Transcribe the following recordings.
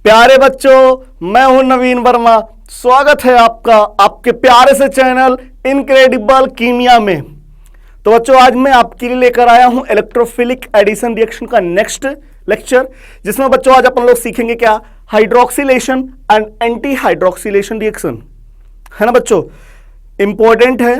प्यारे बच्चों, मैं हूं नवीन वर्मा। स्वागत है आपका आपके प्यारे से चैनल इनक्रेडिबल कीमिया में। तो बच्चों, आज मैं आपके लिए लेकर आया हूं इलेक्ट्रोफिलिक एडिशन रिएक्शन का नेक्स्ट लेक्चर, जिसमें बच्चों आज अपन लोग सीखेंगे क्या, hydroxylation and anti hydroxylation reaction. है ना बच्चों, इंपॉर्टेंट है,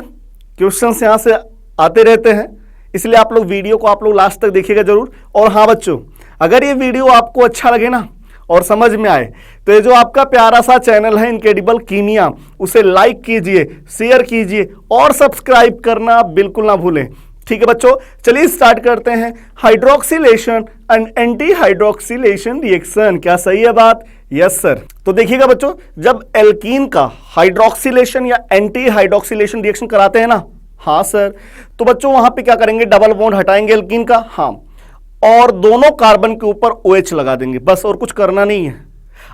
क्वेश्चंस यहां से आते रहते हैं, इसलिए आप लोग वीडियो को आप लोग लास्ट तक देखिएगा जरूर। और हाँ बच्चों, अगर ये वीडियो आपको अच्छा लगे ना और समझ में आए तो ये जो आपका प्यारा सा चैनल है इनक्रेडिबल कीमिया, उसे लाइक कीजिए, शेयर कीजिए और सब्सक्राइब करना बिल्कुल ना भूलें। ठीक है बच्चों, चलिए स्टार्ट करते हैं। Hydroxylation and anti hydroxylation reaction, क्या सही है बात? Yes sir. तो देखिएगा बच्चों, जब एल्कीन का हाइड्रोक्सिलेशन या एंटी हाइड्रोक्सिलेशन रिएक्शन कराते हैं ना, हाँ सर, तो बच्चों वहां पे क्या करेंगे, डबल बॉन्ड हटाएंगे एल्कीन का, हाँ, और दोनों कार्बन के ऊपर OH लगा देंगे, बस, और कुछ करना नहीं है।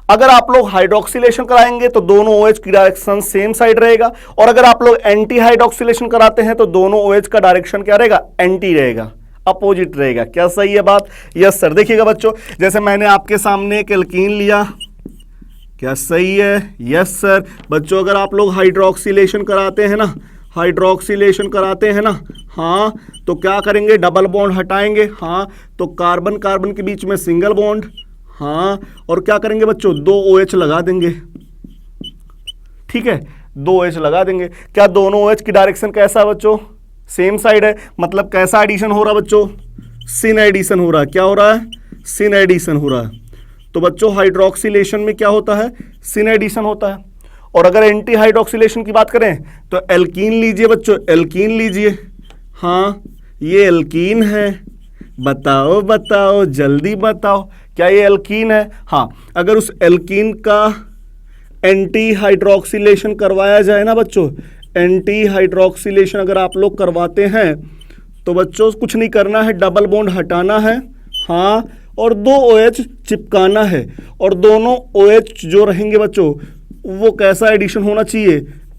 अगर आप लोग हाइड्रोक्सिलेशन कराएंगे तो दोनों OH की डायरेक्शन सेम साइड रहेगा, और अगर आप लोग एंटी हाइड्रोक्सिलेशन कराते हैं तो दोनों OH का डायरेक्शन क्या रहेगा, एंटी रहेगा, अपोजिट रहेगा। क्या सही है बात? Yes sir. देखिएगा बच्चों, जैसे मैंने आपके सामने एक एल्कीन लिया, क्या सही है? Yes sir. बच्चों, अगर आप लोग हाइड्रोक्सिलेशन कराते हैं ना, हाइड्रोक्सिलेशन कराते हैं ना, हाँ, तो क्या करेंगे, डबल बॉन्ड हटाएंगे, हाँ, तो कार्बन कार्बन के बीच में सिंगल बॉन्ड, हाँ, और क्या करेंगे बच्चों, 2 OH लगा देंगे। ठीक है, 2 OH लगा देंगे। क्या दोनों OH की डायरेक्शन कैसा है बच्चों, सेम साइड है, मतलब कैसा एडिशन हो रहा है बच्चों, सिन एडिशन हो रहा है। क्या हो रहा है? सिन एडिशन हो रहा है। तो बच्चों हाइड्रोक्सिलेशन में क्या होता है, सिन एडिशन होता है। और अगर एंटी हाइड्रोक्सिलेशन की बात करें तो एल्कीन लीजिए बच्चों, एल्कीन लीजिए, हाँ, ये एल्कीन है, बताओ बताओ जल्दी बताओ, क्या ये एल्कीन है? हाँ, अगर उस एल्कीन का एंटी हाइड्रोक्सिलेशन करवाया जाए ना बच्चों, एंटी हाइड्रोक्सिलेशन अगर आप लोग करवाते हैं तो बच्चों कुछ नहीं करना है, डबल बॉन्ड हटाना है, हाँ, और 2 OH चिपकाना है, और दोनों OH जो रहेंगे बच्चों वो कैसा एडिशन होना चाहिए,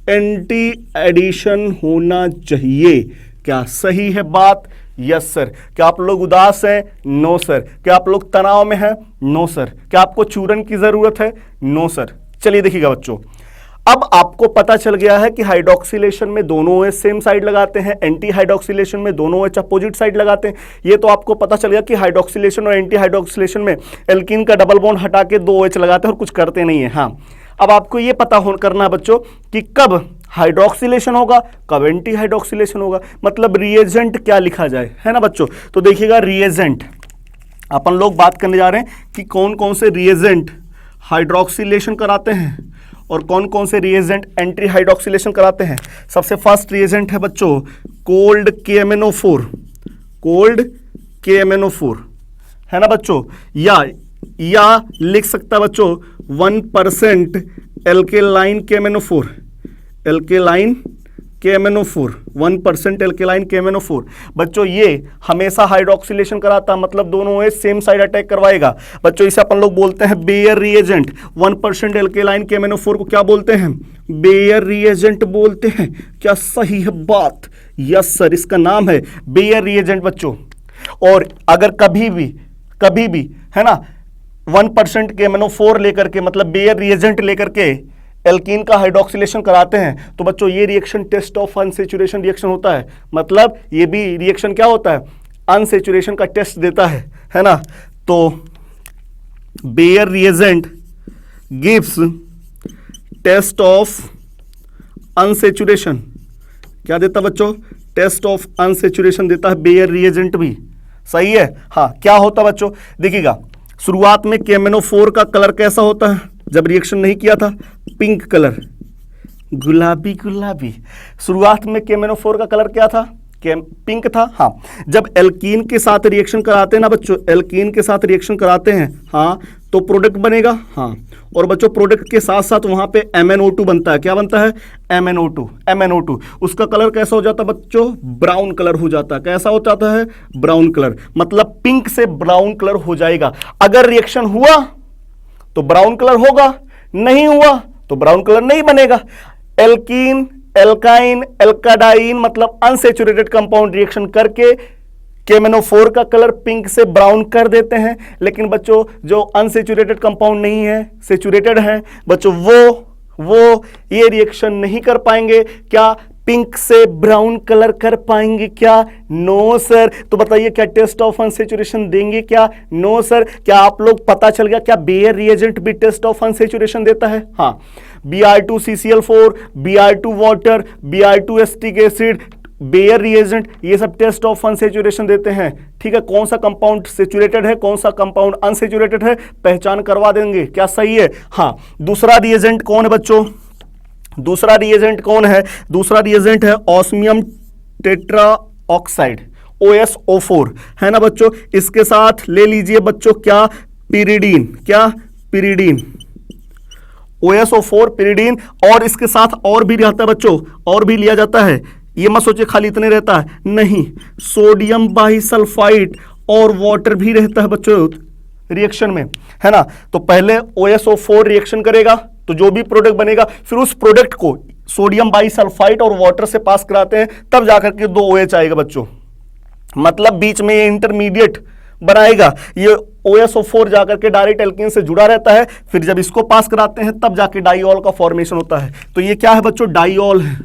एंटी एडिशन होना चाहिए। क्या सही है बात? Yes sir. क्या आप लोग उदास हैं? No sir. क्या आप लोग तनाव में हैं? No sir. क्या आपको चूरन की जरूरत है? No sir. चलिए देखिएगा बच्चों, अब आपको पता चल गया है कि हाइड्रोक्सिलेशन में दोनों OH सेम साइड लगाते हैं, एंटी हाइड्रोक्सिलेशन में दोनों OH अपोजिट साइड लगाते हैं। ये तो आपको पता चल गया कि हाइड्रोक्सिलेशन और एंटी हाइड्रोक्सिलेशन में एल्कीन का डबल बॉन्ड हटा के 2 OH लगाते हैं और कुछ करते नहीं है। हाँ, अब आपको ये पता करना है बच्चों कि कब हाइड्रोक्सिलेशन होगा, कब एंटी हाइड्रोक्सिलेशन होगा, मतलब रिएजेंट क्या लिखा जाए, है ना बच्चों। तो देखिएगा, रिएजेंट अपन लोग बात करने जा रहे हैं कि कौन कौन से रिएजेंट हाइड्रोक्सिलेशन कराते हैं और कौन कौन से रिएजेंट एंटी हाइड्रोक्सिलेशन कराते हैं। सबसे फर्स्ट रिएजेंट है बच्चों कोल्ड KMnO4, कोल्ड KMnO4, है ना बच्चों, या लिख सकता बच्चों 1% alkaline KMnO4, alkaline KMnO4, 1% alkaline KMnO4। बच्चों ये हमेशा हाइड्रोक्सिलेशन कराता, मतलब दोनों OH सेम साइड अटैक करवाएगा। बच्चों इसे अपन लोग बोलते हैं बेयर रिएजेंट। 1% एल्केलाइन KMnO4 को क्या बोलते हैं, बेयर रिएजेंट बोलते हैं। क्या सही है बात? यस सर, इसका नाम है बेयर रिएजेंट बच्चों। और अगर कभी भी है ना 1% KMnO4 लेकर के, मतलब बेयर रिएजेंट लेकर के एल्कीन का हाइड्रोक्सिलेशन कराते हैं तो बच्चों ये reaction test of unsaturation reaction होता है। मतलब ये भी रिएक्शन क्या होता है, अनसेचुरेशन का टेस्ट देता है ना। तो Baeyer reagent gives test of unsaturation, क्या देता बच्चों, टेस्ट ऑफ अनसेचुरेशन देता है बेयर रिएजेंट भी। सही है। हाँ, क्या होता बच्चों, देखिएगा, शुरुआत में KMnO4 का कलर कैसा होता है, जब रिएक्शन नहीं किया था, पिंक कलर, गुलाबी गुलाबी। शुरुआत में KMnO4 का कलर क्या था, पिंक था। हाँ, जब एल्कीन के साथ रिएक्शन कराते हैं ना बच्चों, एल्कीन के साथ रिएक्शन कराते हैं, हाँ, तो प्रोडक्ट बनेगा, हाँ, और बच्चों प्रोडक्ट के साथ साथ वहां पे MnO2 बनता है। क्या बनता है? MnO2। उसका कलर कैसा हो जाता है बच्चों, ब्राउन कलर हो जाता है। कैसा हो जाता है? ब्राउन कलर, मतलब पिंक से ब्राउन कलर हो जाएगा। अगर रिएक्शन हुआ तो ब्राउन कलर होगा, नहीं हुआ तो ब्राउन कलर नहीं बनेगा। एल्कीन, एल्काइन, एल्काडाइन, मतलब अनसेचुरेटेड कंपाउंड रिएक्शन करके KMnO4 का कलर पिंक से ब्राउन कर देते हैं, लेकिन बच्चों जो अनसेचुरेटेड कंपाउंड नहीं है, सेचुरेटेड है बच्चों, वो ये रिएक्शन नहीं कर पाएंगे। क्या पिंक से ब्राउन कलर कर पाएंगे क्या? No sir. तो बताइए क्या टेस्ट ऑफ अनसेचुरेशन देंगे क्या? No sir. क्या आप लोग पता चल गया क्या बेयर रिएजेंट भी टेस्ट ऑफ अनसेचुरेशन देता है? हाँ, Br2CCl4, Br2 water, Br2 acetic acid, Baeyer reagent, ये सब टेस्ट ऑफ अनसेचुरेशन देते हैं। ठीक है, कौन सा कंपाउंड सेचुरेटेड है, कौन सा कंपाउंड अनसेचुरेटेड है, पहचान करवा देंगे। क्या सही है? हाँ। दूसरा रिएजेंट कौन है बच्चों? दूसरा रिएजेंट कौन है? दूसरा रिएजेंट है ऑस्मियम टेट्रा ऑक्साइड, OSO4, है ना बच्चों। इसके साथ ले लीजिए बच्चों क्या? पिरिडीन। क्या? Pyridine, OSO4 pyridine. और इसके साथ और भी रहता है बच्चों, और भी लिया जाता है, ये मत सोचिए खाली इतने रहता है, नहीं, सोडियम बाइसल्फाइड और वाटर भी रहता है बच्चों रिएक्शन में, है ना। तो पहले OSO4 रिएक्शन करेगा तो जो भी प्रोडक्ट बनेगा, फिर उस प्रोडक्ट को सोडियम बाइसल्फाइड और वाटर से पास कराते हैं, तब जाकर के 2 OH आएगा बच्चों। मतलब बीच में ये इंटरमीडिएट बनाएगा, ये OSO4 जाकर के डायरेक्ट एल्कीन से जुड़ा रहता है, फिर जब इसको पास कराते हैं तब जाके डाइऑल का फॉर्मेशन होता है। तो ये क्या है बच्चों? डाइऑल है,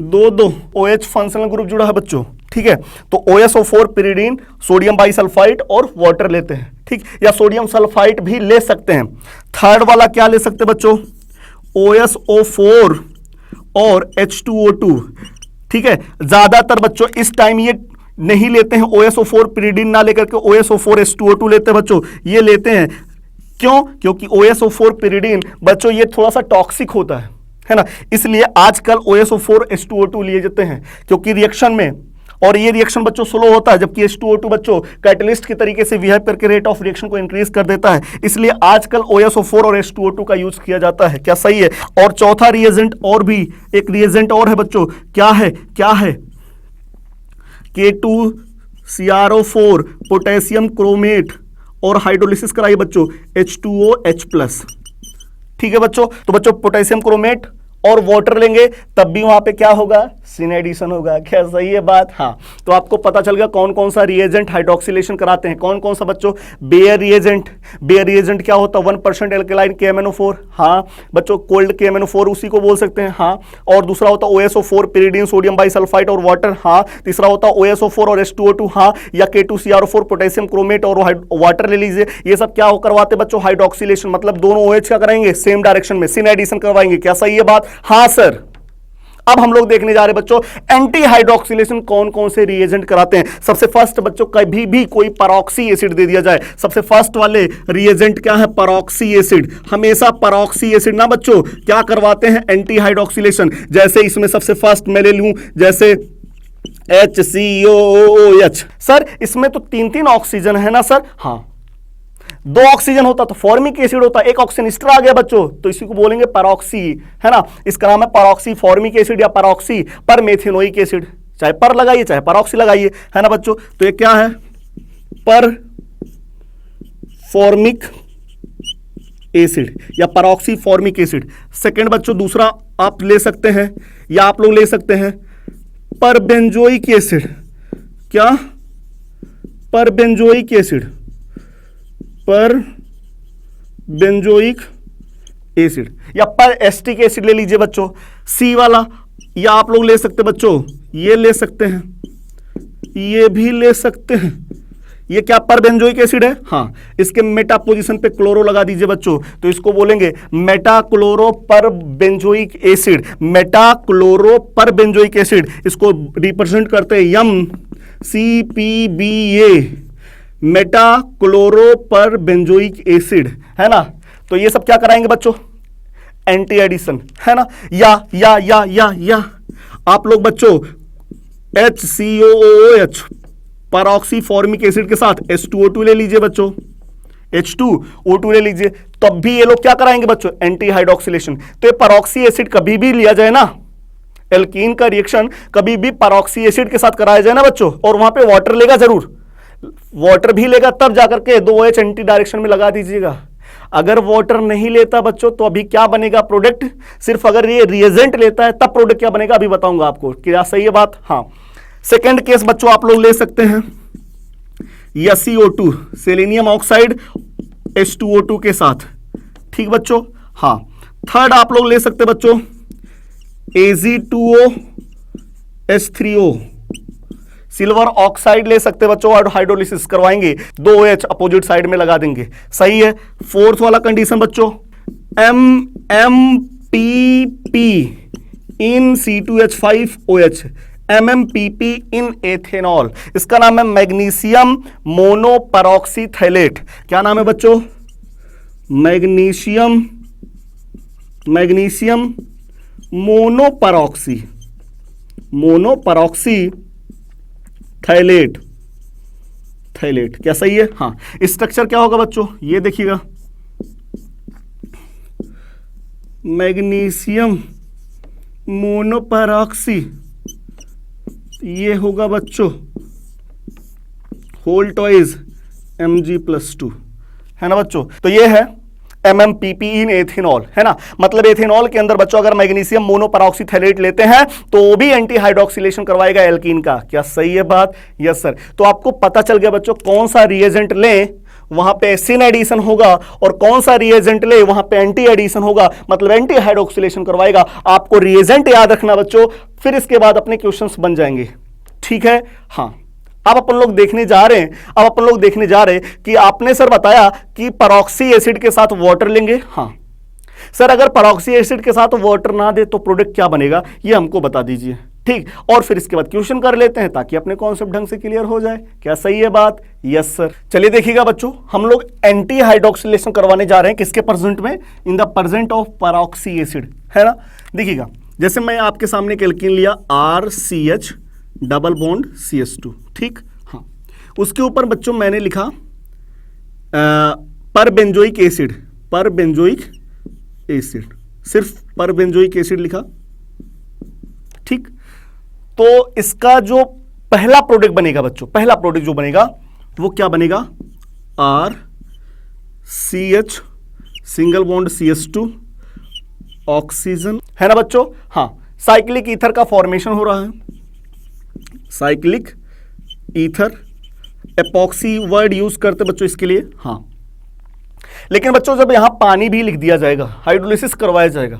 2 OH फंक्शनल ग्रुप जुड़ा है बच्चों। ठीक है, तो OSO4 पिरिडीन, सोडियम बाइसल्फाइड और वाटर लेते हैं, ठीक, या सोडियम सल्फाइड भी ले सकते हैं। थर्ड वाला क्या ले सकते हैं बच्चों? OSO4 और H2O2। ठीक है, ज्यादातर बच्चों इस टाइम ये नहीं लेते हैं, OSO4 पिरिडीन ना लेकर के OSO4 H2O2 लेते हैं बच्चों। ये लेते हैं क्यों? क्योंकि OSO4 पिरिडीन बच्चों ये थोड़ा सा टॉक्सिक होता है ना, इसलिए आजकल OSO4 H2O2 लिए जाते हैं, क्योंकि रिएक्शन में, और ये रिएक्शन बच्चों स्लो होता है, जबकि H2O2 बच्चों कैटलिस्ट की तरीके से बिहेव करके रेट ऑफ रिएक्शन को इंक्रीज कर देता है, इसलिए आजकल OSO4 और H2O2 का यूज किया जाता है। क्या सही है? और चौथा रिएजेंट और भी एक रिएजेंट और है बच्चों, क्या है? क्या है? K2CrO4 पोटेशियम क्रोमेट और हाइड्रोलिसिस कराइए बच्चों, H2OH+। ठीक है बच्चों, तो बच्चों पोटेशियम क्रोमेट और वाटर लेंगे तब भी वहां पे क्या होगा? सिन एडिशन होगा। क्या सही है बात? हाँ। तो आपको पता चल गया कौन कौन सा रिएजेंट हाइड्रोक्सिलेशन कराते हैं। कौन कौन सा बच्चों? Bear reagent. बेयर रिएजेंट क्या होता है? 1% एल्केलाइन KMnO4। हाँ बच्चों, कोल्ड KMnO4 उसी को बोल सकते हैं। हाँ। और दूसरा होता है OSO4 पिरिडीन, सोडियम बाइसल्फाइड और वाटर। हाँ। तीसरा होता है OSO4 और H2O2। हाँ। या K2CrO4 पोटेशियम क्रोमेट और वाटर ले लीजिए। ये सब क्या करवाते बच्चों? हाइड्रोक्सिलेशन, मतलब दोनों OH क्या कराएंगे? सेम डायरेक्शन में सिन एडिशन करवाएंगे। क्या सही है बात? हाँ सर। अब हम लोग देखने जा रहे बच्चों एंटी हाइड्रोक्सिलेशन कौन कौन से रिएजेंट कराते हैं। सबसे फर्स्ट बच्चों, कभी भी कोई परऑक्सी एसिड दे दिया जाए, सबसे फर्स्ट वाले रिएजेंट क्या है? परऑक्सी एसिड। हमेशा परऑक्सी एसिड ना बच्चों क्या करवाते हैं? Anti hydroxylation. जैसे इसमें सबसे फर्स्ट मैं ले लूं, जैसे HCOOH। सर इसमें तो 3 ऑक्सीजन है ना सर? हाँ, 2 ऑक्सीजन होता तो फॉर्मिक एसिड होता, 1 ऑक्सीजन एक्स्ट्रा आ गया बच्चों, तो इसी को बोलेंगे परऑक्सी, है ना। इसका नाम है परऑक्सी फॉर्मिक एसिड या परऑक्सी पर मेथिनोइक एसिड। चाहे पर लगाइए चाहे परऑक्सी लगाइए, है ना बच्चों। तो ये क्या है? पर फॉर्मिक एसिड या परऑक्सी फॉर्मिक एसिड। सेकेंड बच्चों दूसरा आप ले सकते हैं, या आप लोग ले सकते हैं पर बेंजोइक एसिड। क्या? पर बेंजोइक एसिड, पर बेंजोइक एसिड या पर एस्टिक एसिड ले लीजिए बच्चों, सी वाला। या आप लोग ले सकते बच्चों, ये ले सकते हैं, ये भी ले सकते हैं। ये क्या? पर बेंजोइक एसिड है। हाँ, इसके मेटा पोजीशन पे क्लोरो लगा दीजिए बच्चों, तो इसको बोलेंगे मेटा क्लोरो पर बेंजोइक एसिड। मेटा क्लोरो पर बेंजोइक एसिड, इसको रिप्रेजेंट करते हैं MCPBA, मेटा क्लोरो पर बेंजोइक एसिड, है ना। तो ये सब क्या कराएंगे बच्चों? एंटी एडिशन, है ना। या आप लोग बच्चों HCOOH परऑक्सी फॉर्मिक एसिड के साथ H2O2 ले लीजिए बच्चों, H2O2 ले लीजिए, तब भी ये लोग क्या कराएंगे बच्चों? Anti hydroxylation. तो ये परऑक्सी एसिड कभी भी लिया जाए ना, एल्कीन का रिएक्शन कभी भी परऑक्सी एसिड के साथ कराया जाए ना बच्चों, और वहां पे वाटर लेगा जरूर, वाटर भी लेगा, तब जाकर के 2 OH एंटी डायरेक्शन में लगा दीजिएगा। अगर वाटर नहीं लेता बच्चों तो अभी क्या बनेगा प्रोडक्ट? सिर्फ अगर ये रिएजेंट लेता है तब प्रोडक्ट क्या बनेगा अभी बताऊंगा आपको। क्या सही है बात? हाँ। सेकेंड केस बच्चों आप लोग ले सकते हैं, या CO2 सेलेनियम ऑक्साइड H2O2 के साथ। ठीक बच्चों, हाँ। थर्ड आप लोग ले सकते बच्चों Ag2O H3O, सिल्वर ऑक्साइड ले सकते बच्चों, और हाइड्रोलिसिस करवाएंगे, 2 OH अपोजिट साइड में लगा देंगे। सही है। फोर्थ वाला कंडीशन बच्चों MMPP in C2H5OH, MMPP in ethanol, इसका नाम है मैग्नीशियम मोनोपरॉक्सीथैलेट। क्या नाम है बच्चों? Magnesium monoperoxyphthalate. क्या सही है? हाँ। स्ट्रक्चर क्या होगा बच्चों? ये देखिएगा, मैग्नीशियम मोनोपरॉक्सी, ये होगा बच्चों होल्टोइज Mg+2, है ना बच्चों? तो ये है MMPP इन एथेनॉल, है ना। मतलब एथेनॉल के अंदर बच्चों अगर मैग्नीशियम मोनोपरॉक्सीथैलेट लेते हैं तो वो भी एंटी हाइड्रोक्सिलेशन करवाएगा एल्कीन का। क्या सही है बात? Yes sir. तो आपको पता चल गया बच्चों कौन सा रिएजेंट लें वहां पे सिन एडिशन होगा, और कौन सा रिएजेंट ले वहां पे एंटी एडिशन होगा, मतलब एंटी हाइड्रोक्सिलेशन करवाएगा। आपको रिएजेंट याद रखना बच्चों, फिर इसके बाद अपने क्वेश्चंस बन जाएंगे। ठीक है, हाँ। अब अपन लोग देखने जा रहे हैं कि आपने सर बताया कि परॉक्सी एसिड के साथ वाटर लेंगे। हाँ सर, अगर परॉक्सी एसिड के साथ वाटर ना दे तो प्रोडक्ट क्या बनेगा, ये हमको बता दीजिए। ठीक, और फिर इसके बाद क्वेश्चन कर लेते हैं ताकि अपने कॉन्सेप्ट ढंग से क्लियर हो जाए। क्या सही है बात? Yes sir. चलिए देखिएगा बच्चों, हम लोग एंटी हाइड्रोक्सिलेशन करवाने जा रहे हैं किसके प्रेजेंट में? In the present of peroxy acid, है ना। देखिएगा, जैसे मैं आपके सामने एक एल्कीन लिया RCH डबल बॉन्ड CH2, ठीक। हाँ, उसके ऊपर बच्चों मैंने लिखा परबेंजोइक एसिड, सिर्फ परबेंजोइक एसिड लिखा। ठीक, तो इसका जो पहला प्रोडक्ट बनेगा बच्चों, पहला प्रोडक्ट जो बनेगा वो क्या बनेगा? RCH single bond CH2 oxygen, है ना बच्चों। हाँ, साइक्लिक ईथर का फॉर्मेशन हो रहा है, cyclic ether. Epoxy word use करते बच्चों इसके लिए। हाँ, लेकिन बच्चों जब यहां पानी भी लिख दिया जाएगा, हाइड्रोलिसिस करवाया जाएगा,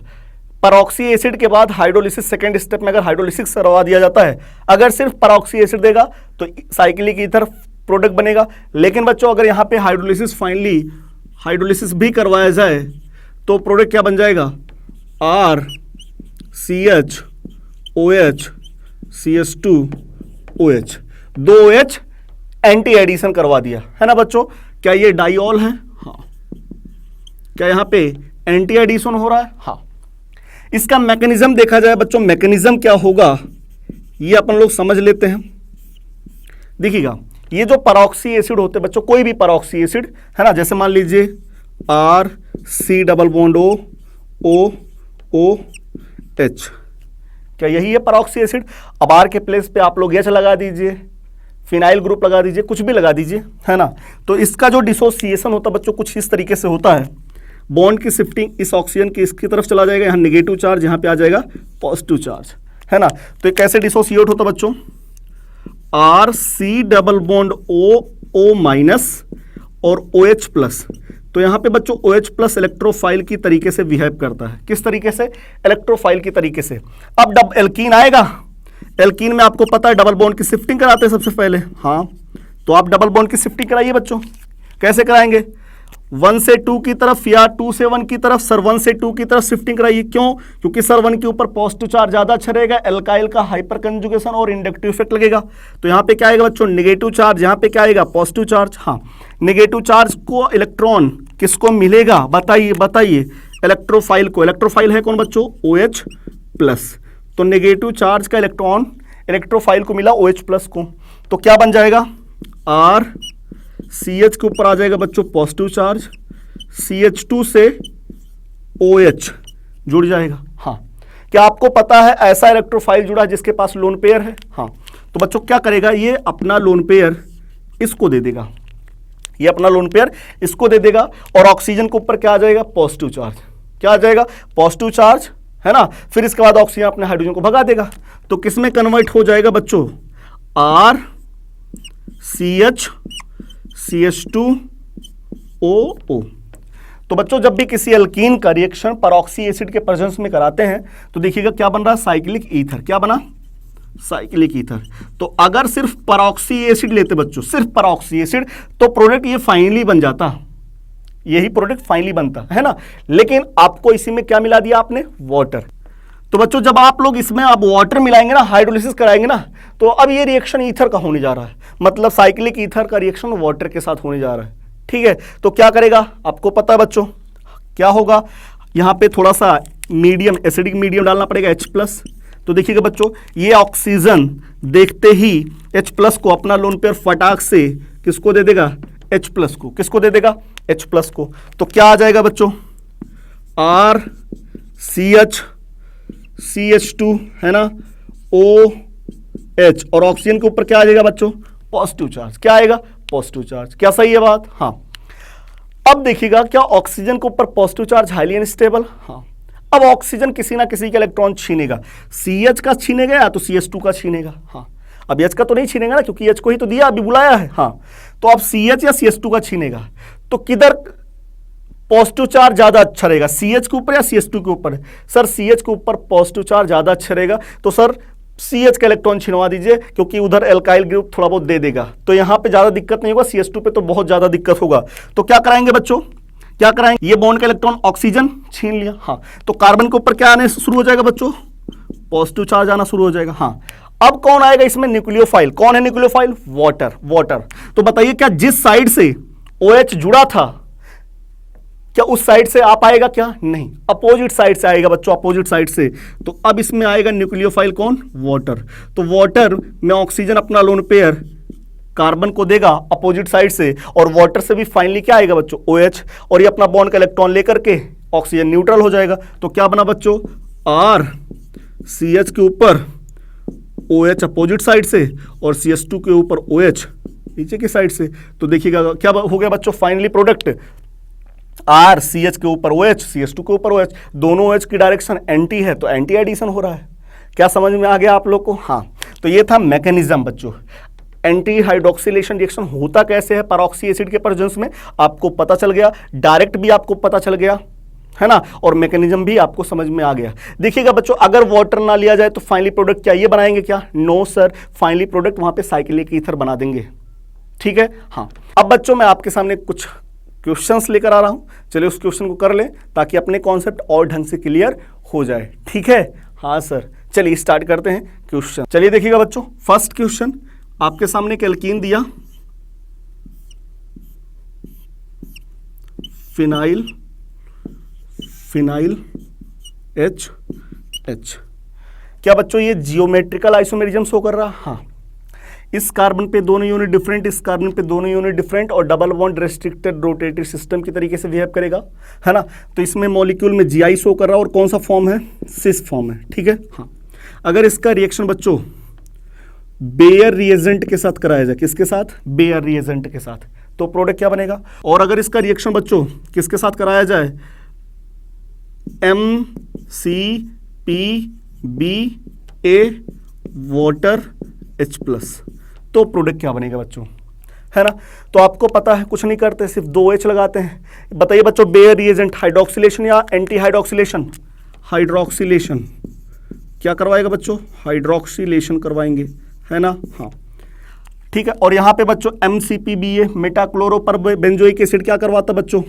परॉक्सी एसिड के बाद हाइड्रोलिसिस सेकेंड स्टेप में अगर हाइड्रोलिसिस करवा दिया जाता है, अगर सिर्फ परॉक्सी एसिड देगा तो साइक्लिक ईथर प्रोडक्ट बनेगा। लेकिन बच्चों अगर यहां पे हाइड्रोलिसिस फाइनली हाइड्रोलिसिस भी करवाया जाए तो प्रोडक्ट क्या बन जाएगा? RCHOH CH2OH, 2 OH anti addition करवा दिया, है ना बच्चों। क्या ये डाइऑल है? हाँ। क्या यहां पे एंटी एडिशन हो रहा है? हाँ। इसका मैकेनिज्म देखा जाए बच्चों, मैकेनिज्म क्या होगा ये अपन लोग समझ लेते हैं। देखिएगा, ये जो परॉक्सी एसिड होते हैं बच्चों, कोई भी परॉक्सी एसिड, है ना, जैसे मान लीजिए RC डबल बॉन्ड OOH, क्या यही है परॉक्सी एसिड? अब R के प्लेस पे आप लोग H लगा दीजिए, फिनाइल ग्रुप लगा दीजिए, कुछ भी लगा दीजिए, है ना। तो इसका जो डिसोसिएशन होता है बच्चों कुछ इस तरीके से होता है। बॉन्ड की शिफ्टिंग इस ऑक्सीजन की इसकी तरफ चला जाएगा, यहाँ नेगेटिव चार्ज, यहाँ पे आ जाएगा पॉजिटिव चार्ज, है ना। तो ये कैसे डिसोसिएट होता बच्चों? RC double bond O minus और OH प्लस। तो यहाँ पे बच्चों OH+ इलेक्ट्रोफाइल की तरीके से बिहेव करता है। किस तरीके से? इलेक्ट्रोफाइल की तरीके से। अब डब एल्कीन आएगा, एल्कीन में आपको पता है डबल बॉन्ड की शिफ्टिंग कराते हैं सबसे पहले। हाँ, तो आप डबल बॉन्ड की शिफ्टिंग कराइए बच्चों। कैसे कराएंगे? 1 से 2 की तरफ या 2 से 1 की तरफ। सर 1 से 2 की तरफ शिफ्टिंग कराइए। क्यों? क्योंकि सर 1 के ऊपर पॉजिटिव चार्ज ज्यादा अच्छा रहेगा, एल्काइल का हाइपर कंजुगेशन और इंडक्टिव इफेक्ट लगेगा। तो यहाँ पे क्या आएगा बच्चों? Negative charge. यहाँ पे क्या आएगा? Positive charge. हाँ, नेगेटिव चार्ज को इलेक्ट्रॉन किसको मिलेगा? बताइए इलेक्ट्रोफाइल को। इलेक्ट्रोफाइल है कौन बच्चों? OH+। तो नेगेटिव चार्ज का इलेक्ट्रॉन इलेक्ट्रोफाइल को मिला OH+ को, तो क्या बन जाएगा? RCH के ऊपर आ जाएगा बच्चों पॉजिटिव चार्ज, CH2 से OH जुड़ जाएगा। हाँ, क्या आपको पता है ऐसा इलेक्ट्रोफाइल जुड़ा जिसके पास लोन पेयर है? हाँ, तो बच्चों क्या करेगा? ये अपना लोन पेयर इसको दे देगा, ये अपना लोन पेयर इसको दे देगा, और ऑक्सीजन के ऊपर क्या आ जाएगा? Positive charge. क्या आ जाएगा? पॉजिटिव चार्ज, है ना। फिर इसके बाद ऑक्सीजन अपने हाइड्रोजन को भगा देगा। तो किस में कन्वर्ट हो जाएगा बच्चों? RCH CH2OO। तो बच्चों जब भी किसी एल्कीन का रिएक्शन परऑक्सी एसिड के प्रेजेंस में कराते हैं तो देखिएगा क्या बन रहा है, साइक्लिक ईथर। क्या बना, साइक्लिक ईथर। तो अगर सिर्फ परऑक्सी एसिड लेते बच्चों, सिर्फ परऑक्सी एसिड, तो प्रोडक्ट ये फाइनली बन जाता, यही प्रोडक्ट फाइनली बनता है ना। लेकिन आपको इसी में क्या मिला दिया आपने, वाटर। तो बच्चों जब आप लोग इसमें आप वाटर मिलाएंगे ना, हाइड्रोलिसिस कराएंगे ना, तो अब ये रिएक्शन ईथर का होने जा रहा है, मतलब साइक्लिक ईथर का रिएक्शन वाटर के साथ होने जा रहा है। ठीक है, तो क्या करेगा आपको पता है बच्चों, क्या होगा, यहां पे थोड़ा सा मीडियम, एसिडिक मीडियम डालना पड़ेगा H+। तो देखिएगा बच्चों ये ऑक्सीजन देखते ही H+ को अपना लोन पेयर फटाक से किसको दे देगा, H+ को। किसको दे देगा, H+ को। तो क्या आ जाएगा बच्चों, CH2 है ना, OH, और ऑक्सीजन के ऊपर क्या आ जाएगा बच्चों, पॉजिटिव चार्ज। क्या आएगा, पॉजिटिव चार्ज। क्या सही है बात, हाँ। अब देखिएगा क्या ऑक्सीजन के ऊपर पॉजिटिव चार्ज हाईली अनस्टेबल, हाँ। अब ऑक्सीजन किसी ना किसी का इलेक्ट्रॉन छीनेगा, CH का छीनेगा या तो CH2 का छीनेगा, हाँ। अब H का तो नहीं छीनेगा ना, क्योंकि H को ही तो दिया, अभी बुलाया है, हाँ। तो अब CH या CH2 का छीनेगा, तो किधर पॉजिटिव चार्ज ज्यादा अच्छा रहेगा, CH के ऊपर या CH2 के ऊपर। सर CH के ऊपर पॉजिटिव चार्ज ज्यादा अच्छा रहेगा, तो सर CH का इलेक्ट्रॉन छिनवा दीजिए, क्योंकि उधर एल्काइल ग्रुप थोड़ा बहुत दे देगा, तो यहां पे ज्यादा दिक्कत नहीं होगा, CH2 पे तो बहुत ज्यादा दिक्कत होगा। तो क्या कराएंगे बच्चों, क्या कराएंगे, ये बॉन्ड का इलेक्ट्रॉन ऑक्सीजन छीन लिया, हाँ। तो कार्बन के ऊपर क्या आने शुरू हो जाएगा बच्चों, पॉजिटिव चार्ज आना शुरू हो जाएगा, हाँ। अब कौन आएगा इसमें, न्यूक्लियोफाइल। कौन है न्यूक्लियोफाइल, वाटर। तो बताइए क्या जिस साइड से OH जुड़ा था, क्या उस साइड से आ पाएगा, क्या नहीं, अपोजिट साइड से आएगा बच्चों, अपोजिट साइड से। तो अब इसमें आएगा न्यूक्लियोफाइल कौन, वाटर। तो वाटर में ऑक्सीजन अपना लोन पेयर कार्बन को देगा अपोजिट साइड से, और वाटर से भी फाइनली क्या आएगा बच्चों, OH, और ये अपना बॉन्ड का इलेक्ट्रॉन लेकर के ऑक्सीजन न्यूट्रल हो जाएगा। तो क्या बना बच्चों, CH के ऊपर OH अपोजिट साइड से, और CH2 के ऊपर OH नीचे की साइड से। तो देखिएगा क्या हो गया बच्चों, फाइनली प्रोडक्ट CH के ऊपर OH, CH2 के ऊपर OH, दोनों OH की डायरेक्शन एंटी है, तो एंटी एडिशन हो रहा है। क्या समझ में आ गया आप लोग को, हाँ। तो ये था मैकेनिज्म बच्चों, एंटी हाइड्रोक्सिलेशन रिएक्शन होता कैसे है परऑक्सी एसिड के प्रेजेंस में, आपको पता चल गया, डायरेक्ट भी आपको पता चल गया है ना, और मैकेनिज्म भी आपको समझ में आ गया। देखिएगा बच्चों अगर वाटर ना लिया जाए तो फाइनली प्रोडक्ट क्या ये बनाएंगे, क्या, नो सर, फाइनली प्रोडक्ट वहां पे साइक्लिक ईथर बना देंगे। ठीक है, हाँ। अब बच्चों मैं आपके सामने कुछ क्वेश्चंस लेकर आ रहा हूं, चलिए उस क्वेश्चन को कर लें ताकि अपने कॉन्सेप्ट और ढंग से क्लियर हो जाए। ठीक है, हाँ सर, चलिए स्टार्ट करते हैं क्वेश्चन। चलिए देखिएगा बच्चों, फर्स्ट क्वेश्चन आपके सामने एक एल्कीन दिया, फिनाइल H। क्या बच्चों ये जियोमेट्रिकल आइसोमेरिज्म शो कर रहा, हाँ। इस कार्बन पे दोनों यूनिट डिफरेंट, इस कार्बन पे दोनों यूनिट डिफरेंट, और double bond restricted rotatory system की तरीके से बिहेव करेगा, है ना। तो इसमें मॉलिक्यूल में GI शो कर रहा है, और कौन सा फॉर्म है, सिस फॉर्म है। ठीक है, हाँ। अगर इसका रिएक्शन बच्चों बेयर रिएजेंट के साथ कराया जाए, किसके साथ, बेयर रिएजेंट के साथ, तो प्रोडक्ट क्या बनेगा। और अगर इसका रिएक्शन बच्चों किसके साथ कराया जाए, MCPBA वाटर H+, तो प्रोडक्ट क्या बनेगा बच्चों, है ना। तो आपको पता है कुछ नहीं करते, सिर्फ 2H लगाते हैं। बताइए बच्चों बेयर रिएजेंट हाइड्रोक्सिलेशन या एंटी हाइड्रोक्सिलेशन, हाइड्रोक्सिलेशन क्या करवाएगा बच्चों, हाइड्रोक्सिलेशन करवाएंगे, है ना, हाँ। ठीक है, और यहां पे बच्चों MCPBA मेटाक्लोरोपरबेंजोइक एसिड क्या करवाता बच्चों,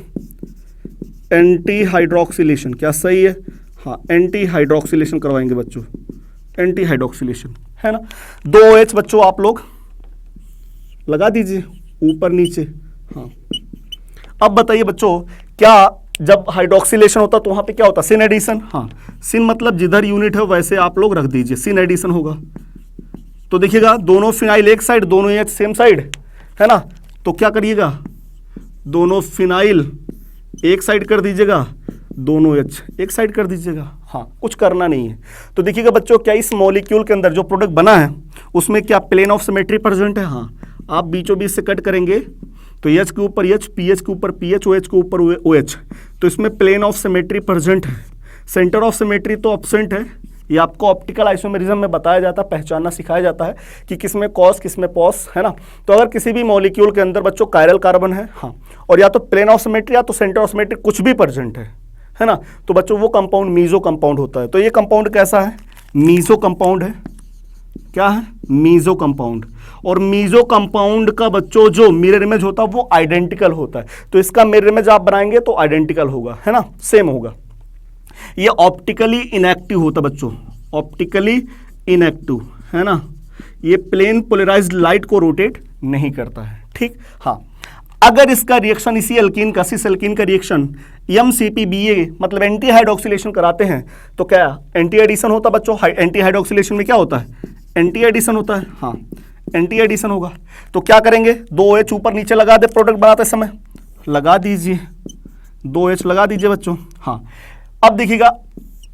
एंटी हाइड्रोक्सिलेशन। क्या सही है, हाँ, एंटी हाइड्रोक्सिलेशन करवाएंगे बच्चों, एंटी हाइड्रोक्सिलेशन, है ना। 2OH बच्चों आप लोग लगा दीजिए ऊपर नीचे, हाँ। अब बताइए बच्चों क्या जब हाइड्रोक्सिलेशन होता तो वहां पे क्या होता, सिन एडिशन, हाँ। सिन मतलब जिधर यूनिट है वैसे आप लोग रख दीजिए, सिन एडिशन होगा। तो देखिएगा दोनों फिनाइल एक साइड, दोनों OH सेम साइड, है ना। तो क्या करिएगा, दोनों फिनाइल एक साइड कर दीजिएगा, दोनों OH एक साइड कर दीजिएगा, हाँ, कुछ करना नहीं है। तो देखिएगा बच्चों क्या इस मॉलिक्यूल के अंदर जो प्रोडक्ट बना है उसमें क्या प्लेन ऑफ सिमेट्री प्रेजेंट है, हाँ। आप बीचों बीच से कट करेंगे तो H के ऊपर H, PH के ऊपर PH, OH के ऊपर OH, तो इसमें प्लेन ऑफ सिमेट्री प्रेजेंट है। सेंटर ऑफ सिमेट्री तो एब्सेंट है, ये आपको ऑप्टिकल आइसोमेरिज्म में बताया जाता है, पहचानना सिखाया जाता है कि किसमें कॉस किसमें पॉस, है ना। तो अगर किसी भी मॉलिक्यूल के अंदर बच्चों कायरल कार्बन है, हाँ, और या तो प्लेन ऑफ सिमेट्री या तो सेंटर ऑफ सिमेट्री कुछ भी प्रेजेंट है ना, तो बच्चों वो कंपाउंड मीजो कंपाउंड होता है। तो ये कंपाउंड कैसा है? मीजो कंपाउंड है। क्या है? Meso compound. और मीजो कंपाउंड का बच्चों जो मिरर इमेज होता है वो आइडेंटिकल होता है। तो इसका मिरर इमेज आप बनाएंगे तो आइडेंटिकल होगा, है ना, सेम होगा। ये ऑप्टिकली इनएक्टिव होता है बच्चों, ऑप्टिकली इनएक्टिव, है ना। ये प्लेन पोलराइज्ड लाइट को रोटेट नहीं करता है, ठीक। हाँ, अगर इसका रिएक्शन इसी एल्कीन का, सिस एल्कीन का रिएक्शन MCPBA मतलब एंटी हाइड्रोक्सिलेशन कराते हैं तो क्या एंटी एडिशन होता है बच्चों? एंटी हाइड्रोक्सिलेशन में क्या होता है? एंटी एडिशन होता है। हाँ, एंटी एडिशन होगा। तो क्या करेंगे? 2H ऊपर नीचे लगा दे, प्रोडक्ट बनाते समय लगा दीजिए, 2H लगा दीजिए बच्चों। हाँ, अब देखिएगा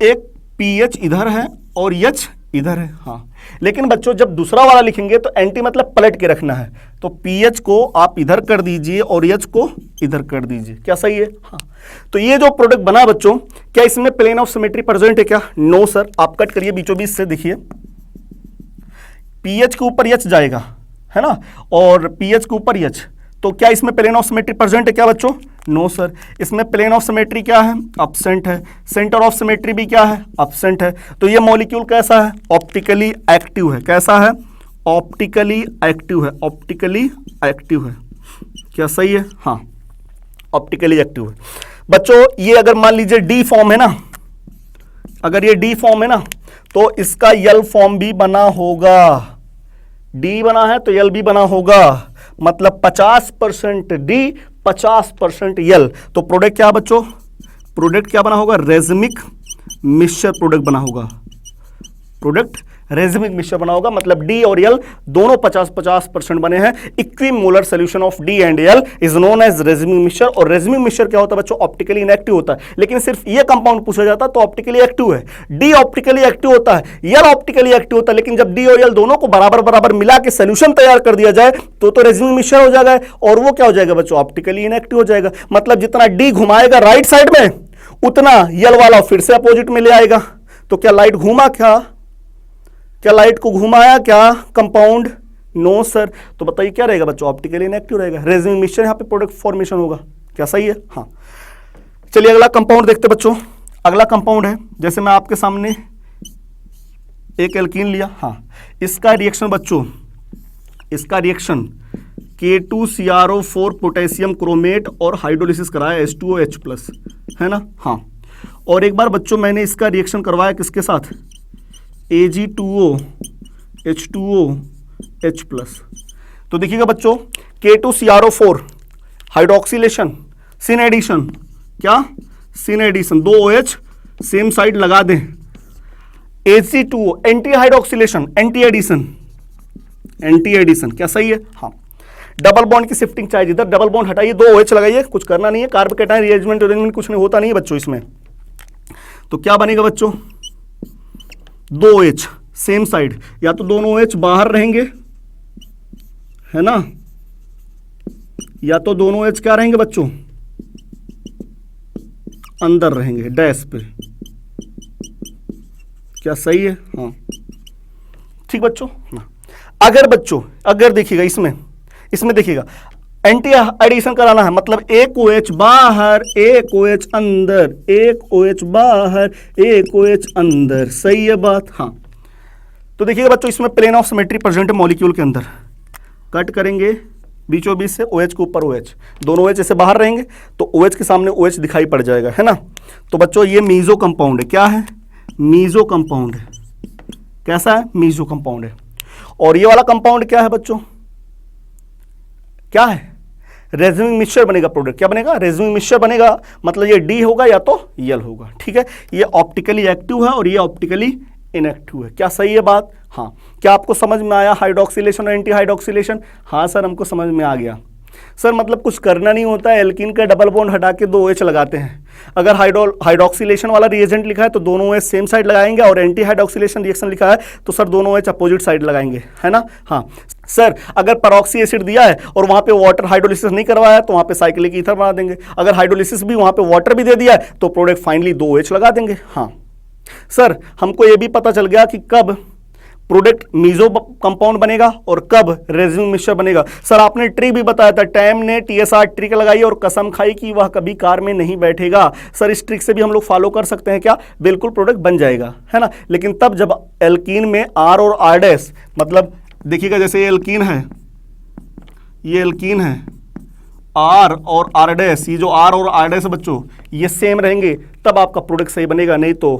एक PH इधर है और H इधर है। हाँ, लेकिन बच्चों जब दूसरा वाला लिखेंगे तो एंटी मतलब पलट के रखना है, तो PH को आप इधर कर दीजिए और H को इधर कर दीजिए। क्या सही है? हाँ, तो ये जो प्रोडक्ट बना बच्चों, क्या इसमें प्लेन ऑफ सिमेट्री प्रेजेंट है क्या? No sir. आप कट करिए बीचों बीच से, देखिए PH के ऊपर H जाएगा, है ना, और PH के ऊपर H, तो क्या इसमें प्लेन ऑफ सिमेट्री प्रेजेंट है क्या बच्चों? No sir. इसमें प्लेन ऑफ सिमेट्री क्या है? एब्सेंट है। सेंटर ऑफ सिमेट्री भी क्या है? एब्सेंट है। तो ये मॉलिक्यूल कैसा है? ऑप्टिकली एक्टिव है। कैसा है? ऑप्टिकली एक्टिव है। ऑप्टिकली एक्टिव है। क्या सही है? हाँ, ऑप्टिकली एक्टिव है बच्चों। ये अगर मान लीजिए डी फॉर्म है ना, अगर ये डी फॉर्म है ना, तो इसका यल फॉर्म भी बना होगा। डी बना है तो यल भी बना होगा, मतलब 50% डी 50% यल। तो प्रोडक्ट क्या बच्चों? प्रोडक्ट क्या बना होगा? रेज़मिक मिक्सचर प्रोडक्ट बना होगा। प्रोडक्ट रेज़मिक मिक्सचर बना होगा, मतलब डी और यल दोनों 50-50% बने हैं। Equimolar solution of D and L is known as racemic mixture. और रेज़मिक मिक्सचर क्या होता है बच्चों? ऑप्टिकली इनएक्टिव होता है। लेकिन सिर्फ ये कंपाउंड पूछा जाता है तो ऑप्टिकली एक्टिव है। डी ऑप्टिकली एक्टिव होता है, यल ऑप्टिकली एक्टिव होता है। लेकिन जब डी और यल दोनों को बराबर बराबर मिला के सोल्यूशन तैयार कर दिया जाए तो रेज़मिक मिक्सचर हो जाएगा, और वो क्या हो जाएगा बच्चों? ऑप्टिकली इनएक्टिव हो जाएगा। मतलब जितना डी घुमाएगा राइट साइड में, उतना यल वाला फिर से अपोजिट में ले आएगा। तो क्या लाइट घूमा? क्या लाइट को घुमाया क्या कंपाउंड? No sir. तो बताइए क्या रहेगा बच्चों? ऑप्टिकली इनएक्टिव रहेगा। रेज़मिक मिक्सचर यहाँ पे प्रोडक्ट फॉर्मेशन होगा। क्या सही है? हाँ, चलिए अगला कंपाउंड देखते बच्चों। अगला कंपाउंड है, जैसे मैं आपके सामने एक एल्कीन लिया, हाँ, इसका रिएक्शन बच्चों, इसका रिएक्शन K2CrO4 पोटेशियम क्रोमेट और हाइड्रोलिसिस कराया H2OH+, है ना। हाँ, और एक बार बच्चों मैंने इसका रिएक्शन करवाया किसके साथ? Ag2O H2OH+। तो देखिएगा बच्चों, K2CrO4 हाइड्रोक्सिलेशन, सिन एडिशन, क्या? Syn addition, 2 OH same side लगा दें। Ag2O anti hydroxylation, anti addition, anti addition. क्या सही है? हाँ, डबल बॉन्ड की शिफ्टिंग चाहिए, इधर डबल बॉन्ड हटाइए, 2 OH लगाइए, कुछ करना नहीं है। कार्बोकेटाइन रिएरेंजमेंट कुछ नहीं होता नहीं है बच्चों इसमें। तो क्या बनेगा बच्चों? 2 OH सेम साइड, या तो दोनों OH बाहर रहेंगे, है ना, या तो दोनों OH क्या रहेंगे बच्चों? अंदर रहेंगे डैश पे। क्या सही है? हाँ, ठीक बच्चों। हाँ, अगर देखिएगा इसमें देखिएगा एंटी एडिशन कराना है, मतलब एक OH बाहर, एक OH अंदर, एक OH बाहर, एक OH अंदर। सही है बात? हाँ, तो देखिएगा बच्चों, इसमें प्लेन ऑफ सिमेट्री प्रेजेंट है मॉलिक्यूल के अंदर। कट करेंगे बीचों बीच से, OH के ऊपर OH, दोनों OH ऐसे बाहर रहेंगे तो OH के सामने OH दिखाई पड़ जाएगा, है ना। तो बच्चों ये मीजो कंपाउंड है। क्या है? मीजो कंपाउंड है। कैसा है? मीजो कंपाउंड है। और ये वाला कंपाउंड क्या है बच्चों? क्या है? रेज़मिक मिक्सचर बनेगा प्रोडक्ट। क्या बनेगा? रेज़मिक मिक्सचर बनेगा, मतलब ये डी होगा या तो यल होगा। ठीक है, ये ऑप्टिकली एक्टिव है और ये ऑप्टिकली इनएक्टिव है। क्या सही है बात? हाँ, क्या आपको समझ में आया हाइड्रोक्सिलेशन और एंटी हाइड्रोक्सिलेशन? हाँ सर, हमको समझ में आ गया सर। मतलब कुछ करना नहीं होता है, एल्कीन का डबल बॉन्ड हटा के 2 OH लगाते हैं। अगर हाइड्रोक्सिलेशन वाला रिएजेंट लिखा है तो दोनों OH सेम साइड लगाएंगे, और एंटी हाइड्रोक्सिलेशन रिएक्शन लिखा है तो सर दोनों OH अपोजिट साइड लगाएंगे, है ना। हाँ सर, अगर पेरोक्सी एसिड दिया है और वहाँ पे वाटर हाइड्रोलिसिस नहीं करवाया है तो वहाँ पे साइक्लिक ईथर बना देंगे। अगर हाइड्रोलिसिस भी वहाँ पे वाटर भी दे दिया है तो प्रोडक्ट फाइनली 2 OH लगा देंगे। हाँ, सर हमको ये भी पता चल गया कि कब प्रोडक्ट मीजो कंपाउंड बनेगा और कब रेजिन मिक्सचर बनेगा। सर आपने ट्रिक भी बताया था, टैम ने TSR ट्रिक लगाई और कसम खाई कि वह कभी कार में नहीं बैठेगा। सर इस ट्रिक से भी हम लोग फॉलो कर सकते हैं क्या? बिल्कुल प्रोडक्ट बन जाएगा, है ना। लेकिन तब जब एल्कीन में R और R डैश, मतलब देखिएगा जैसे ये एल्कीन है, ये एल्कीन है, R और R डैश, ये जो R और R डैश बच्चों ये सेम रहेंगे तब आपका प्रोडक्ट सही बनेगा, नहीं तो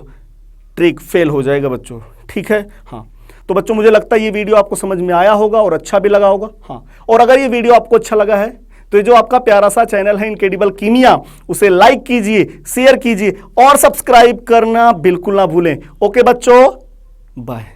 ट्रिक फेल हो जाएगा बच्चों। ठीक है, हाँ। तो बच्चों मुझे लगता है ये वीडियो आपको समझ में आया होगा और अच्छा भी लगा होगा, हाँ। और अगर ये वीडियो आपको अच्छा लगा है तो ये जो आपका प्यारा सा चैनल है इनक्रेडिबल कीमिया, उसे लाइक कीजिए, शेयर कीजिए और सब्सक्राइब करना बिल्कुल ना भूलें। ओके बच्चों, बाय।